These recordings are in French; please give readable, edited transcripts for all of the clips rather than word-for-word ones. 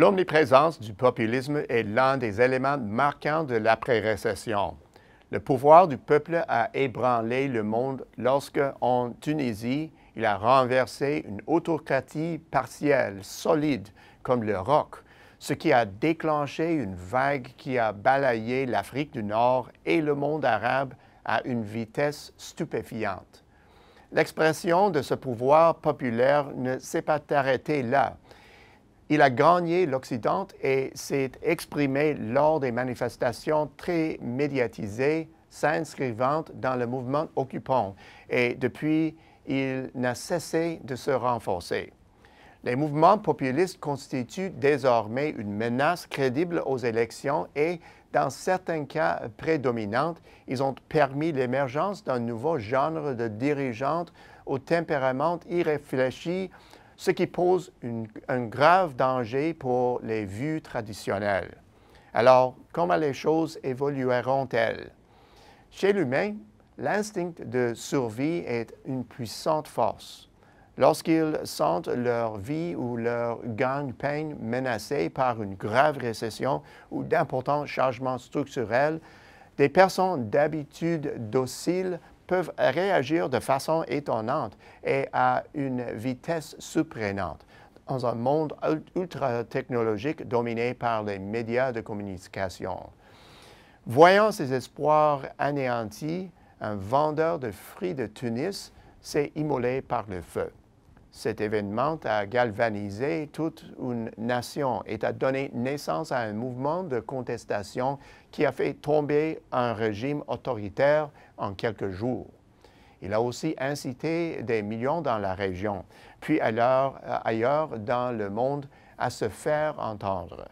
L'omniprésence du populisme est l'un des éléments marquants de l'après-récession. Le pouvoir du peuple a ébranlé le monde lorsque, en Tunisie, il a renversé une autocratie partielle, solide, comme le ROC, ce qui a déclenché une vague qui a balayé l'Afrique du Nord et le monde arabe à une vitesse stupéfiante. L'expression de ce pouvoir populaire ne s'est pas arrêtée là. Il a gagné l'Occident et s'est exprimé lors des manifestations très médiatisées s'inscrivant dans le mouvement occupant et depuis, il n'a cessé de se renforcer. Les mouvements populistes constituent désormais une menace crédible aux élections et, dans certains cas prédominants, ils ont permis l'émergence d'un nouveau genre de dirigeantes au tempérament irréfléchi, ce qui pose un grave danger pour les vues traditionnelles. Alors, comment les choses évolueront-elles? Chez l'humain, l'instinct de survie est une puissante force. Lorsqu'ils sentent leur vie ou leur gagne-pain menacés par une grave récession ou d'importants changements structurels, des personnes d'habitude dociles peuvent réagir de façon étonnante et à une vitesse surprenante dans un monde ultra-technologique dominé par les médias de communication. Voyant ses espoirs anéantis, un vendeur de fruits de Tunis s'est immolé par le feu. Cet événement a galvanisé toute une nation et a donné naissance à un mouvement de contestation qui a fait tomber un régime autoritaire en quelques jours. Il a aussi incité des millions dans la région, puis ailleurs dans le monde, à se faire entendre.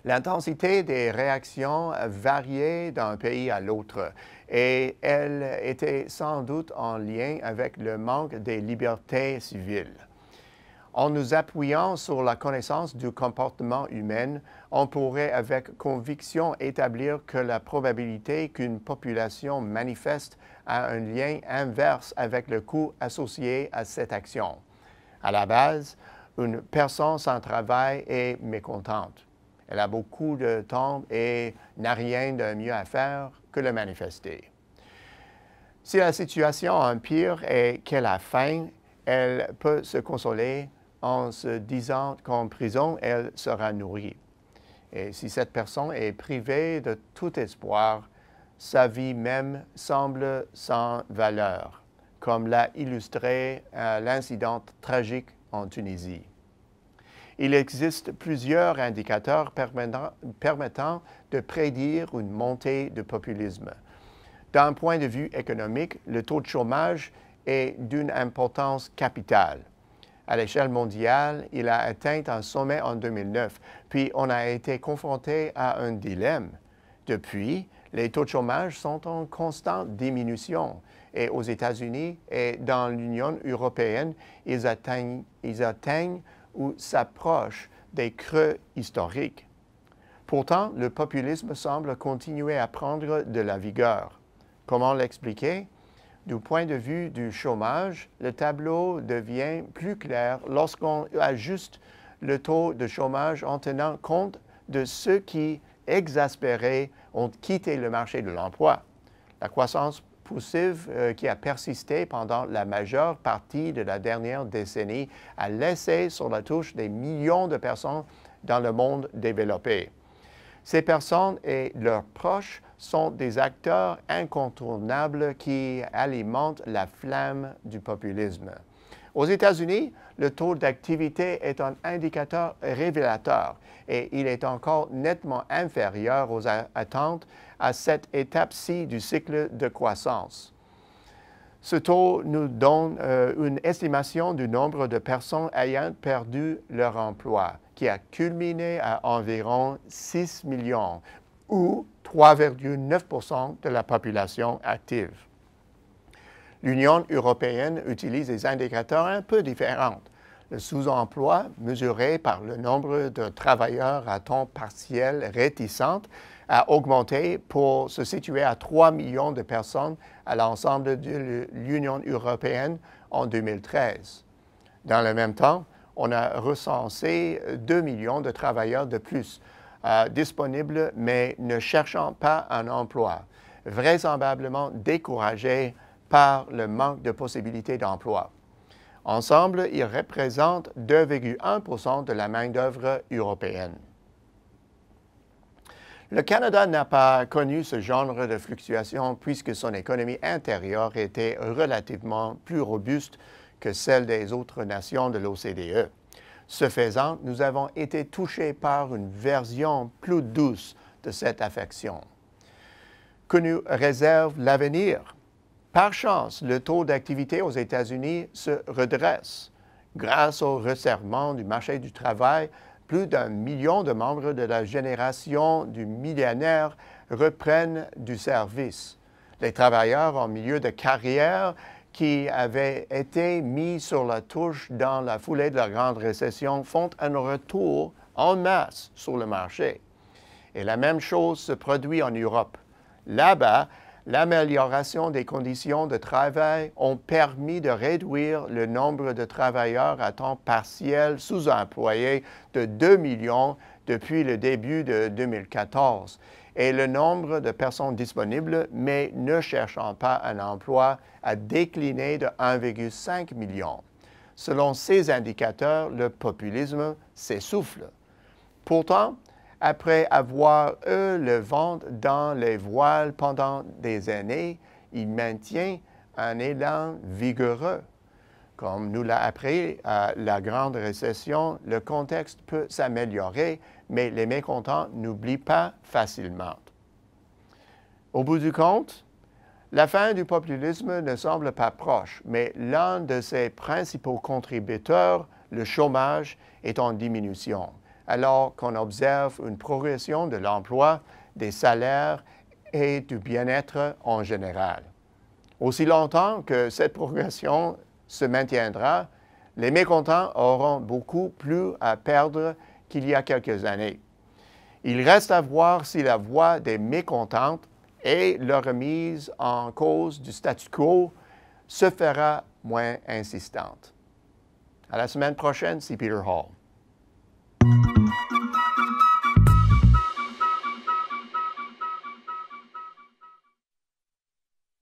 L'intensité des réactions variait d'un pays à l'autre et elle était sans doute en lien avec le manque des libertés civiles. En nous appuyant sur la connaissance du comportement humain, on pourrait avec conviction établir que la probabilité qu'une population manifeste a un lien inverse avec le coût associé à cette action. À la base, une personne sans travail est mécontente. Elle a beaucoup de temps et n'a rien de mieux à faire que le manifester. Si la situation empire et qu'elle a faim, elle peut se consoler en se disant qu'en prison, elle sera nourrie. Et si cette personne est privée de tout espoir, sa vie même semble sans valeur, comme l'a illustré l'incident tragique en Tunisie. Il existe plusieurs indicateurs permettant de prédire une montée de populisme. D'un point de vue économique, le taux de chômage est d'une importance capitale. À l'échelle mondiale, il a atteint un sommet en 2009, puis on a été confronté à un dilemme. Depuis, les taux de chômage sont en constante diminution et aux États-Unis et dans l'Union européenne, ils atteignent ou s'approchent des creux historiques. Pourtant, le populisme semble continuer à prendre de la vigueur. Comment l'expliquer? Du point de vue du chômage, le tableau devient plus clair lorsqu'on ajuste le taux de chômage en tenant compte de ceux qui, exaspérés, ont quitté le marché de l'emploi. La croissance poussive qui a persisté pendant la majeure partie de la dernière décennie a laissé sur la touche des millions de personnes dans le monde développé. Ces personnes et leurs proches sont des acteurs incontournables qui alimentent la flamme du populisme. Aux États-Unis, le taux d'activité est un indicateur révélateur et il est encore nettement inférieur aux attentes à cette étape-ci du cycle de croissance. Ce taux nous donne une estimation du nombre de personnes ayant perdu leur emploi, qui a culminé à environ 6 millions, ou 3,9% de la population active. L'Union européenne utilise des indicateurs un peu différents. Le sous-emploi, mesuré par le nombre de travailleurs à temps partiel réticents, a augmenté pour se situer à 3 millions de personnes à l'ensemble de l'Union européenne en 2013. Dans le même temps, on a recensé 2 millions de travailleurs de plus disponibles, mais ne cherchant pas un emploi, vraisemblablement découragés par le manque de possibilités d'emploi. Ensemble, ils représentent 2,1 % de la main-d'œuvre européenne. Le Canada n'a pas connu ce genre de fluctuation puisque son économie intérieure était relativement plus robuste que celle des autres nations de l'OCDE. Ce faisant, nous avons été touchés par une version plus douce de cette affection, que nous réserve l'avenir. Par chance, le taux d'activité aux États-Unis se redresse. Grâce au resserrement du marché du travail, plus d'1 million de membres de la génération du millénaire reprennent du service. Les travailleurs en milieu de carrière qui avaient été mis sur la touche dans la foulée de la grande récession font un retour en masse sur le marché. Et la même chose se produit en Europe. Là-bas, l'amélioration des conditions de travail ont permis de réduire le nombre de travailleurs à temps partiel sous-employés de 2 millions depuis le début de 2014 et le nombre de personnes disponibles mais ne cherchant pas un emploi a décliné de 1,5 million. Selon ces indicateurs, le populisme s'essouffle. Pourtant, après avoir eu le vent dans les voiles pendant des années, il maintient un élan vigoureux. Comme nous l'a appris la grande récession, le contexte peut s'améliorer, mais les mécontents n'oublient pas facilement. Au bout du compte, la fin du populisme ne semble pas proche, mais l'un de ses principaux contributeurs, le chômage, est en diminution, alors qu'on observe une progression de l'emploi, des salaires et du bien-être en général. Aussi longtemps que cette progression se maintiendra, les mécontents auront beaucoup plus à perdre qu'il y a quelques années. Il reste à voir si la voix des mécontents et leur remise en cause du statu quo se fera moins insistante. À la semaine prochaine, c'est Peter Hall.